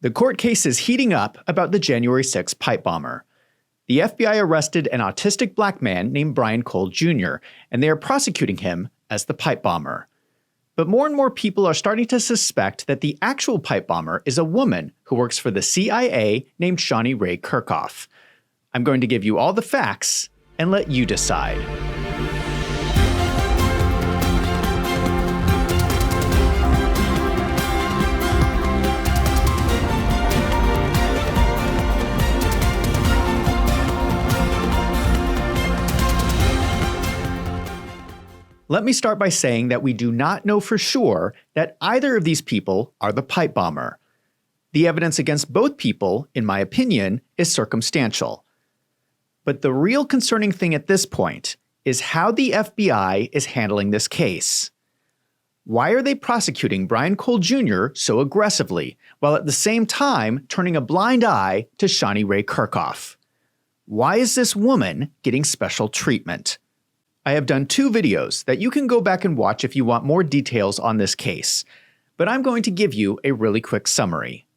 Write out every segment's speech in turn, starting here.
The court case is heating up about the January 6 pipe bomber. The FBI arrested an autistic black man named Brian Cole Jr., and they are prosecuting him as the pipe bomber. But more and more people are starting to suspect that the actual pipe bomber is a woman who works for the CIA named Shauni Rae Kerkhoff. I'm going to give you all the facts and let you decide. Let me start by saying that we do not know for sure that either of these people are the pipe bomber. The evidence against both people, in my opinion, is circumstantial. But the real concerning thing at this point is how the FBI is handling this case. Why are they prosecuting Brian Cole Jr. so aggressively, while at the same time turning a blind eye to Shauni Rae Kerkhoff? Why is this woman getting special treatment? I have done 2 videos that you can go back and watch if you want more details on this case, but I'm going to give you a really quick summary.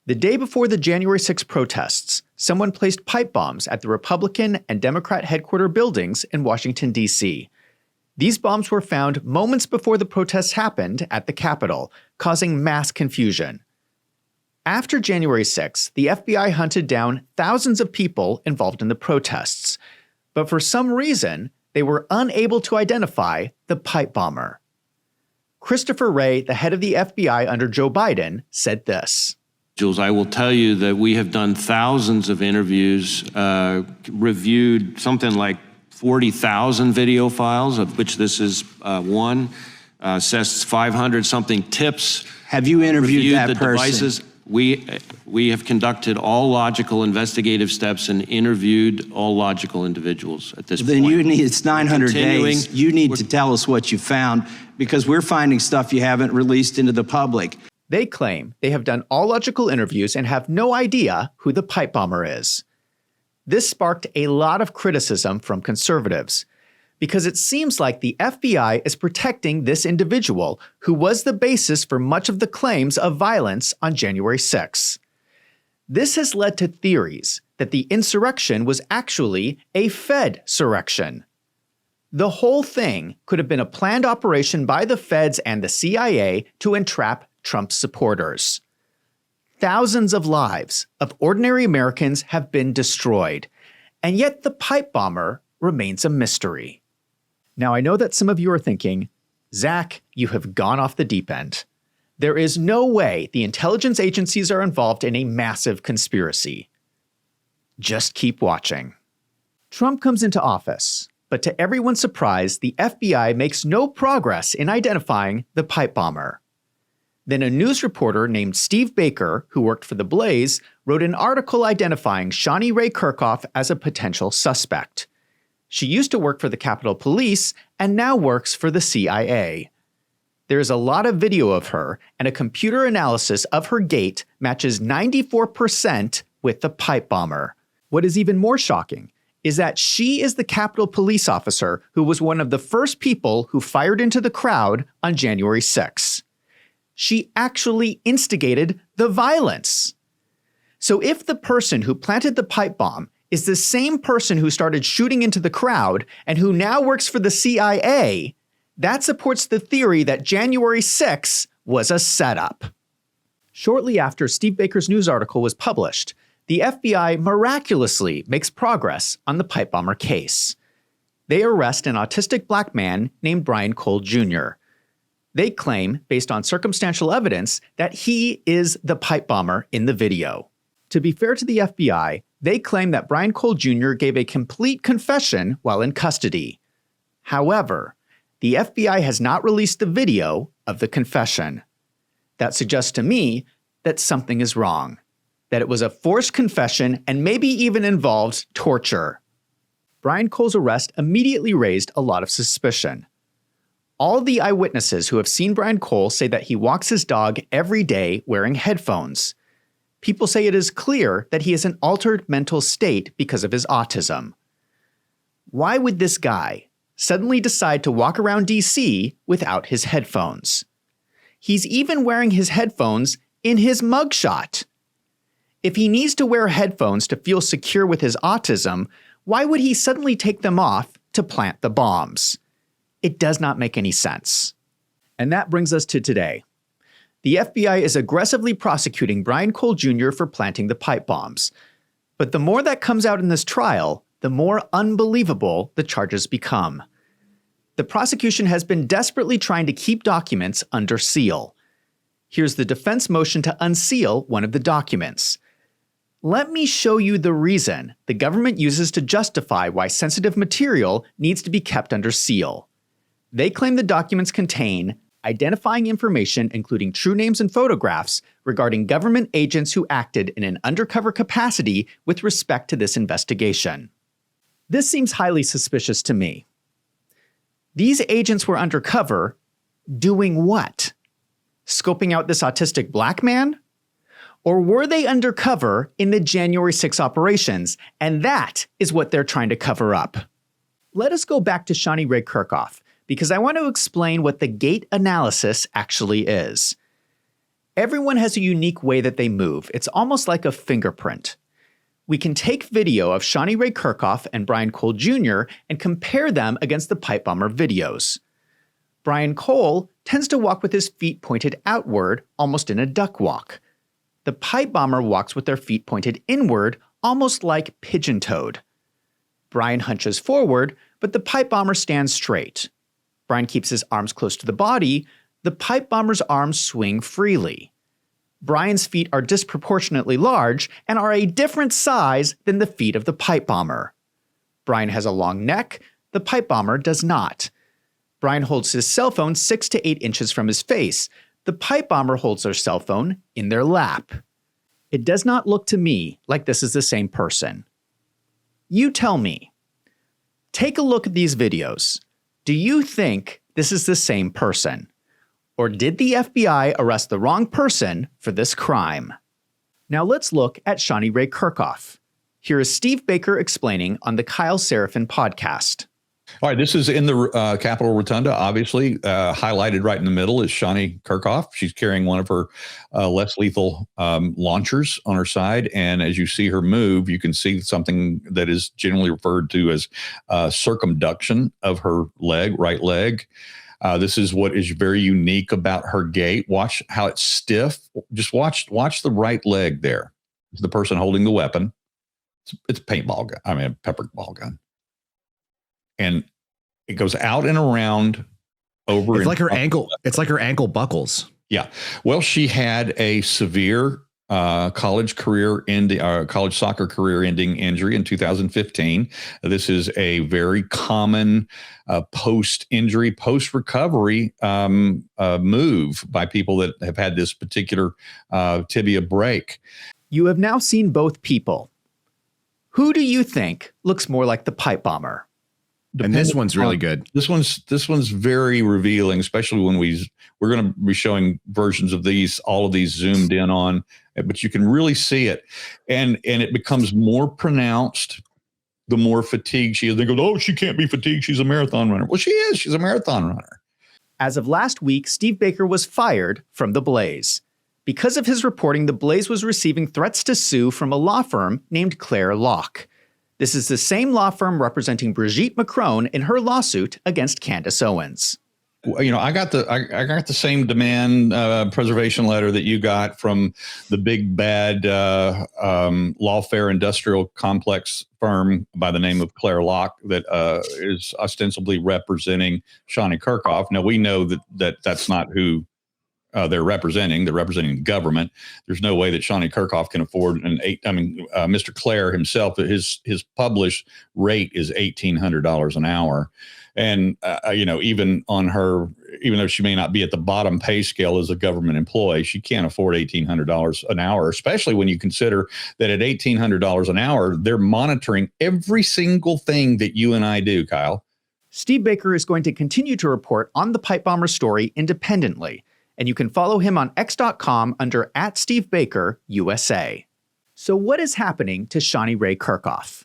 The day before the January 6 protests, someone placed pipe bombs at the Republican and Democrat headquarters buildings in Washington, D.C. These bombs were found moments before the protests happened at the Capitol, causing mass confusion. After January 6, the FBI hunted down thousands of people involved in the protests, but for some reason, they were unable to identify the pipe bomber. Christopher Wray, the head of the FBI under Joe Biden, said this. Jules, I will tell you that we have done thousands of interviews, reviewed something like 40,000 video files, of which this is one, assessed 500 something tips. Have you interviewed that the person? Devices. We have conducted all logical investigative steps and interviewed all logical individuals at this then point. You need, it's 900 days. You need to tell us what you found, because we're finding stuff you haven't released into the public. They claim they have done all logical interviews and have no idea who the pipe bomber is. This sparked a lot of criticism from conservatives, because it seems like the FBI is protecting this individual who was the basis for much of the claims of violence on January 6. This has led to theories that the insurrection was actually a Fed-surrection. The whole thing could have been a planned operation by the Feds and the CIA to entrap Trump's supporters. Thousands of lives of ordinary Americans have been destroyed, and yet the pipe bomber remains a mystery. Now, I know that some of you are thinking, Zach, you have gone off the deep end. There is no way the intelligence agencies are involved in a massive conspiracy. Just keep watching. Trump comes into office, but to everyone's surprise, the FBI makes no progress in identifying the pipe bomber. Then a news reporter named Steve Baker, who worked for The Blaze, wrote an article identifying Shauni Rae Kerkhoff as a potential suspect. She used to work for the Capitol Police and now works for the CIA. There is a lot of video of her, and a computer analysis of her gait matches 94% with the pipe bomber. What is even more shocking is that she is the Capitol Police officer who was one of the first people who fired into the crowd on January 6. She actually instigated the violence. So if the person who planted the pipe bomb is the same person who started shooting into the crowd and who now works for the CIA, that supports the theory that January 6 was a setup. Shortly after Steve Baker's news article was published, the FBI miraculously makes progress on the pipe bomber case. They arrest an autistic black man named Brian Cole Jr. They claim, based on circumstantial evidence, that he is the pipe bomber in the video. To be fair to the FBI, they claim that Brian Cole Jr. gave a complete confession while in custody. However, the FBI has not released the video of the confession. That suggests to me that something is wrong, that it was a forced confession and maybe even involved torture. Brian Cole's arrest immediately raised a lot of suspicion. All the eyewitnesses who have seen Brian Cole say that he walks his dog every day wearing headphones. People say it is clear that he is in altered mental state because of his autism. Why would this guy suddenly decide to walk around DC without his headphones? He's even wearing his headphones in his mugshot. If he needs to wear headphones to feel secure with his autism, why would he suddenly take them off to plant the bombs? It does not make any sense. And that brings us to today. The FBI is aggressively prosecuting Brian Cole Jr. for planting the pipe bombs. But the more that comes out in this trial, the more unbelievable the charges become. The prosecution has been desperately trying to keep documents under seal. Here's the defense motion to unseal one of the documents. Let me show you the reason the government uses to justify why sensitive material needs to be kept under seal. They claim the documents contain identifying information, including true names and photographs, regarding government agents who acted in an undercover capacity with respect to this investigation. This seems highly suspicious to me. These agents were undercover doing what? Scoping out this autistic black man? Or were they undercover in the January 6 operations, and that is what they're trying to cover up? Let us go back to Shauni Rae Kerkhoff, because I want to explain what the Gait analysis actually is. Everyone has a unique way that they move. It's almost like a fingerprint. We can take video of Shauni Rae Kerkhoff and Brian Cole Jr. and compare them against the pipe bomber videos. Brian Cole tends to walk with his feet pointed outward, almost in a duck walk. The pipe bomber walks with their feet pointed inward, almost like pigeon-toed. Brian hunches forward, but the pipe bomber stands straight. Brian keeps his arms close to the body. The pipe bomber's arms swing freely. Brian's feet are disproportionately large and are a different size than the feet of the pipe bomber. Brian has a long neck. The pipe bomber does not. Brian holds his cell phone 6 to 8 inches from his face. The pipe bomber holds their cell phone in their lap. It does not look to me like this is the same person. You tell me. Take a look at these videos. Do you think this is the same person? Or did the FBI arrest the wrong person for this crime? Now let's look at Shauni Rae Kerkhoff. Here is Steve Baker explaining on the Kyle Seraphin podcast. All right, this is in the Capitol Rotunda, obviously. Highlighted right in the middle is Shauni Kerkhoff. She's carrying one of her less lethal launchers on her side. And as you see her move, you can see something that is generally referred to as circumduction of her leg, right leg. This is what is very unique about her gait. Watch how it's stiff. Just watch the right leg there. It's the person holding the weapon. It's a paintball gun. I mean, a pepper ball gun. And it goes out and around over. It's like her ankle. It's like her ankle buckles. Yeah. Well, she had a severe college soccer career ending injury in 2015. This is a very common post-injury, post-recovery move by people that have had this particular tibia break. You have now seen both people. Who do you think looks more like the pipe bomber? And this one's really good. This one's very revealing, especially when we're going to be showing versions of all of these zoomed in on, but you can really see it, and it becomes more pronounced the more fatigued she is. They go, oh, she can't be fatigued. She's a marathon runner. Well, she is. She's a marathon runner. As of last week, Steve Baker was fired from The Blaze. Because of his reporting, The Blaze was receiving threats to sue from a law firm named Claire Locke. This is the same law firm representing Brigitte Macron in her lawsuit against Candace Owens. You know, I got the same demand preservation letter that you got from the big bad lawfare industrial complex firm by the name of Claire Locke that is ostensibly representing Shauni Kerkhoff. Now we know that that's not who they're representing. They're representing the government. There's no way that Shauni Kerkhoff can afford Mr. Clare himself, his published rate is $1,800 an hour. And, even though she may not be at the bottom pay scale as a government employee, she can't afford $1,800 an hour, especially when you consider that at $1,800 an hour, they're monitoring every single thing that you and I do, Kyle. Steve Baker is going to continue to report on the pipe bomber story independently, and you can follow him on x.com under @SteveBakerUSA. So what is happening to Shauni Rae Kerkhoff?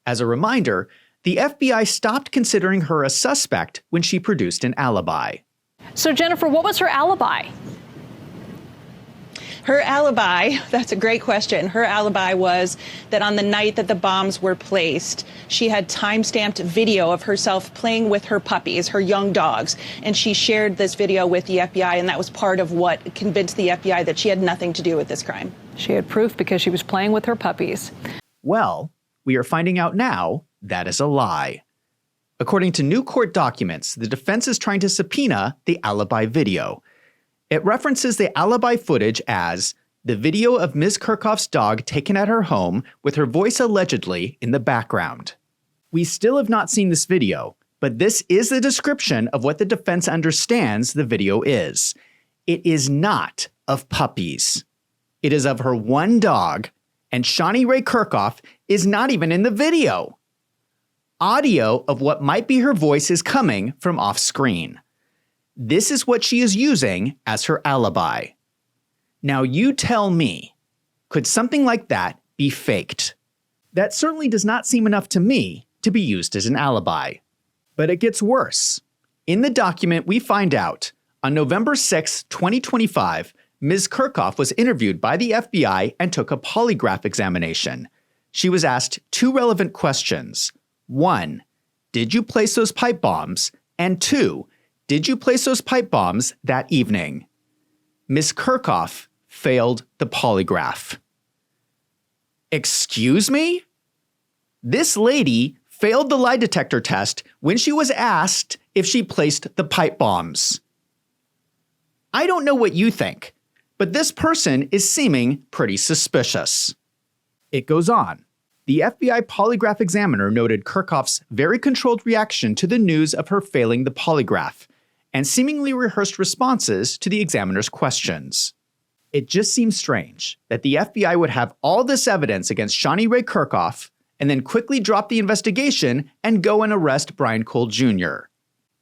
As a reminder, the FBI stopped considering her a suspect when she produced an alibi. So Jennifer, what was her alibi? Her alibi, that's a great question. Her alibi was that on the night that the bombs were placed, she had time-stamped video of herself playing with her puppies, her young dogs, and she shared this video with the FBI, and that was part of what convinced the FBI that she had nothing to do with this crime. She had proof because she was playing with her puppies. Well, we are finding out now that is a lie. According to new court documents, the defense is trying to subpoena the alibi video. It references the alibi footage as the video of Ms. Kerkhoff's dog taken at her home with her voice allegedly in the background. We still have not seen this video, but this is the description of what the defense understands the video is. It is not of puppies. It is of her one dog, and Shauni Rae Kerkhoff is not even in the video. Audio of what might be her voice is coming from off screen. This is what she is using as her alibi. Now you tell me, could something like that be faked? That certainly does not seem enough to me to be used as an alibi. But it gets worse. In the document, we find out on November 6, 2025, Ms. Kirkoff was interviewed by the FBI and took a polygraph examination. She was asked 2 relevant questions. 1, did you place those pipe bombs? And 2, did you place those pipe bombs that evening? Ms. Kirkoff failed the polygraph. Excuse me? This lady failed the lie detector test when she was asked if she placed the pipe bombs. I don't know what you think, but this person is seeming pretty suspicious. It goes on. The FBI polygraph examiner noted Kirkhoff's very controlled reaction to the news of her failing the polygraph and seemingly rehearsed responses to the examiner's questions. It just seems strange that the FBI would have all this evidence against Shauni Rae Kerkhoff and then quickly drop the investigation and go and arrest Brian Cole Jr.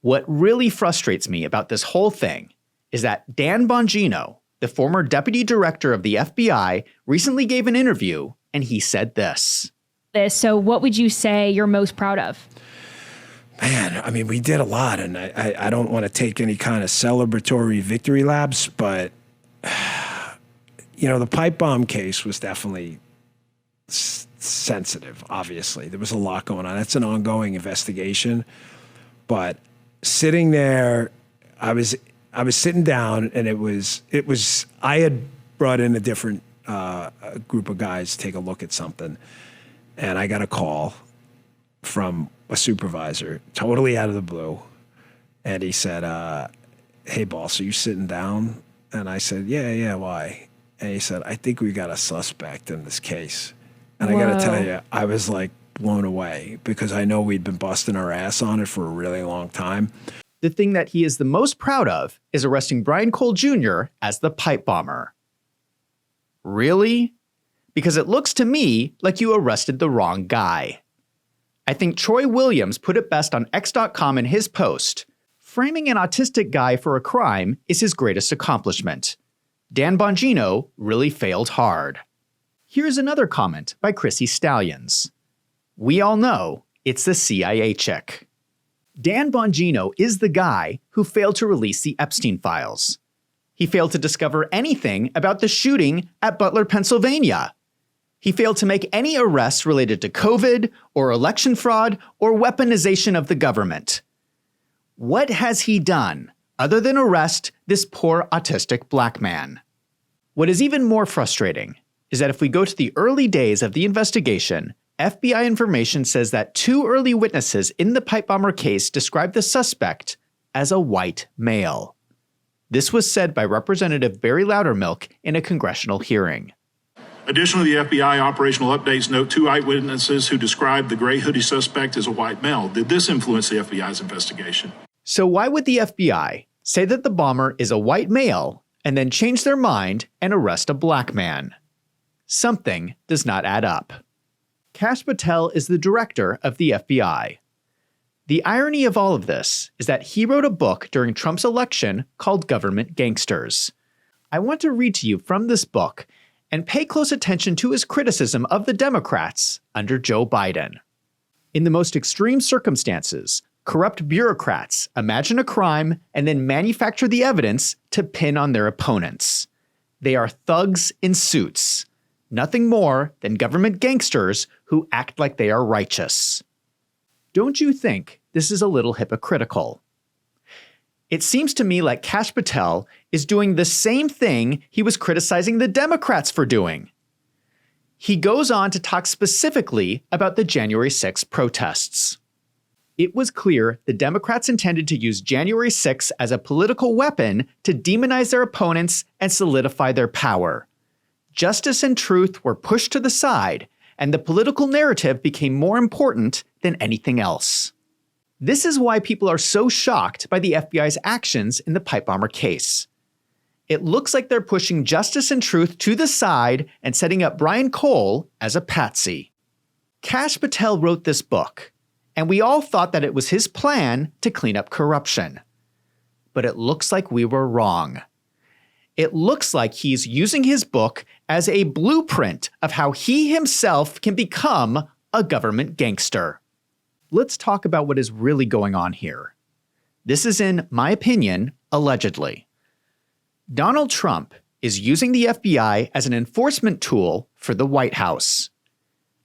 What really frustrates me about this whole thing is that Dan Bongino, the former deputy director of the FBI, recently gave an interview and he said this. So what would you say you're most proud of? Man, I mean, we did a lot, and I don't want to take any kind of celebratory victory laps, but, you know, the pipe bomb case was definitely sensitive, obviously. There was a lot going on. That's an ongoing investigation. But sitting there, I was sitting down, and it was I had brought in a different group of guys to take a look at something, and I got a call from a supervisor, totally out of the blue. And he said, hey, boss, are you sitting down? And I said, yeah, why? And he said, I think we got a suspect in this case. And I got to tell you, I was like blown away because I know we'd been busting our ass on it for a really long time. The thing that he is the most proud of is arresting Brian Cole Jr. as the pipe bomber. Really? Because it looks to me like you arrested the wrong guy. I think Troy Williams put it best on X.com in his post. Framing an autistic guy for a crime is his greatest accomplishment. Dan Bongino really failed hard. Here's another comment by Chrissy Stallions. We all know it's the CIA chick. Dan Bongino is the guy who failed to release the Epstein files. He failed to discover anything about the shooting at Butler, Pennsylvania. He failed to make any arrests related to COVID or election fraud or weaponization of the government. What has he done other than arrest this poor autistic black man? What is even more frustrating is that if we go to the early days of the investigation, FBI information says that 2 early witnesses in the pipe bomber case described the suspect as a white male. This was said by Representative Barry Loudermilk in a congressional hearing. Additionally, the FBI operational updates note 2 eyewitnesses who described the gray hoodie suspect as a white male. Did this influence the FBI's investigation? So why would the FBI say that the bomber is a white male and then change their mind and arrest a black man? Something does not add up. Kash Patel is the director of the FBI. The irony of all of this is that he wrote a book during Trump's election called Government Gangsters. I want to read to you from this book and pay close attention to his criticism of the Democrats under Joe Biden. In the most extreme circumstances, corrupt bureaucrats imagine a crime and then manufacture the evidence to pin on their opponents. They are thugs in suits, nothing more than government gangsters who act like they are righteous. Don't you think this is a little hypocritical? It seems to me like Kash Patel is doing the same thing he was criticizing the Democrats for doing. He goes on to talk specifically about the January 6th protests. It was clear the Democrats intended to use January 6th as a political weapon to demonize their opponents and solidify their power. Justice and truth were pushed to the side, and the political narrative became more important than anything else. This is why people are so shocked by the FBI's actions in the pipe bomber case. It looks like they're pushing justice and truth to the side and setting up Brian Cole as a patsy. Kash Patel wrote this book, and we all thought that it was his plan to clean up corruption. But it looks like we were wrong. It looks like he's using his book as a blueprint of how he himself can become a government gangster. Let's talk about what is really going on here. This is, in my opinion, allegedly. Donald Trump is using the FBI as an enforcement tool for the White House.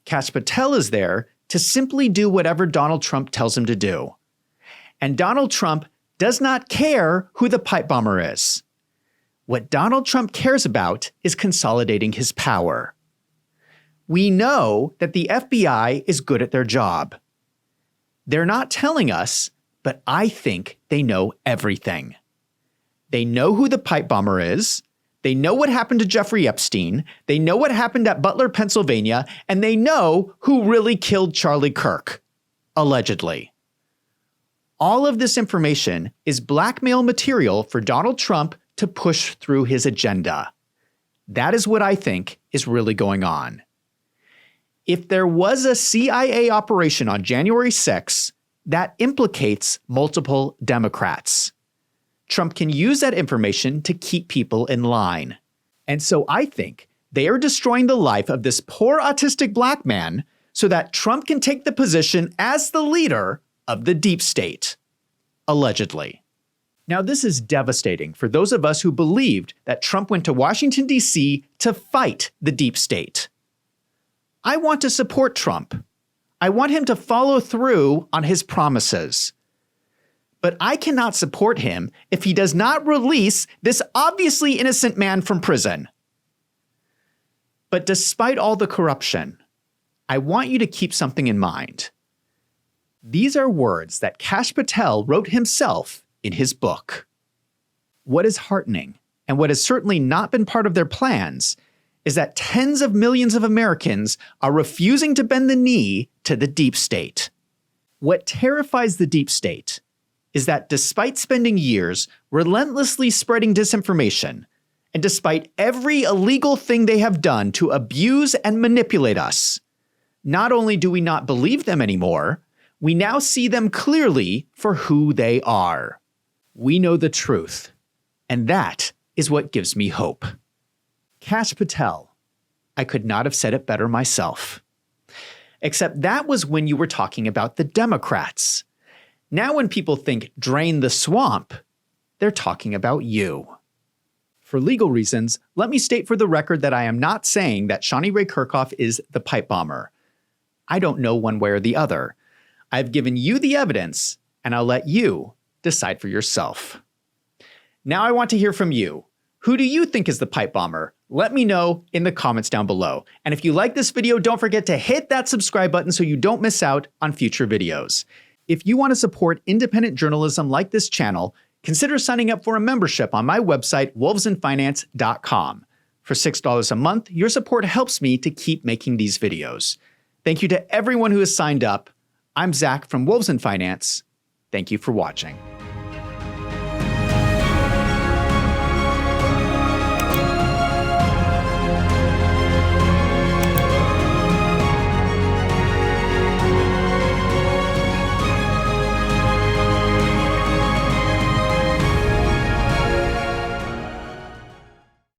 Kash Patel is there to simply do whatever Donald Trump tells him to do. And Donald Trump does not care who the pipe bomber is. What Donald Trump cares about is consolidating his power. We know that the FBI is good at their job. They're not telling us, but I think they know everything. They know who the pipe bomber is. They know what happened to Jeffrey Epstein. They know what happened at Butler, Pennsylvania, and they know who really killed Charlie Kirk, allegedly. All of this information is blackmail material for Donald Trump to push through his agenda. That is what I think is really going on. If there was a CIA operation on January 6th, that implicates multiple Democrats. Trump can use that information to keep people in line. And so I think they are destroying the life of this poor autistic black man so that Trump can take the position as the leader of the deep state. Allegedly. Now, this is devastating for those of us who believed that Trump went to Washington, D.C. to fight the deep state. I want to support Trump. I want him to follow through on his promises. But I cannot support him if he does not release this obviously innocent man from prison. But despite all the corruption, I want you to keep something in mind. These are words that Kash Patel wrote himself in his book. What is heartening, and what has certainly not been part of their plans, is that tens of millions of Americans are refusing to bend the knee to the deep state. What terrifies the deep state is that despite spending years relentlessly spreading disinformation, and despite every illegal thing they have done to abuse and manipulate us, not only do we not believe them anymore, we now see them clearly for who they are. We know the truth, and that is what gives me hope. Kash Patel, I could not have said it better myself. Except that was when you were talking about the Democrats. Now when people think drain the swamp, they're talking about you. For legal reasons, let me state for the record that I am not saying that Shauni Rae Kerkhoff is the pipe bomber. I don't know one way or the other. I've given you the evidence, and I'll let you decide for yourself. Now I want to hear from you. Who do you think is the pipe bomber? Let me know in the comments down below. And if you like this video, don't forget to hit that subscribe button so you don't miss out on future videos. If you want to support independent journalism like this channel, consider signing up for a membership on my website, wolvesandfinance.com. For $6 a month, your support helps me to keep making these videos. Thank you to everyone who has signed up. I'm Zach from Wolves and Finance. Thank you for watching.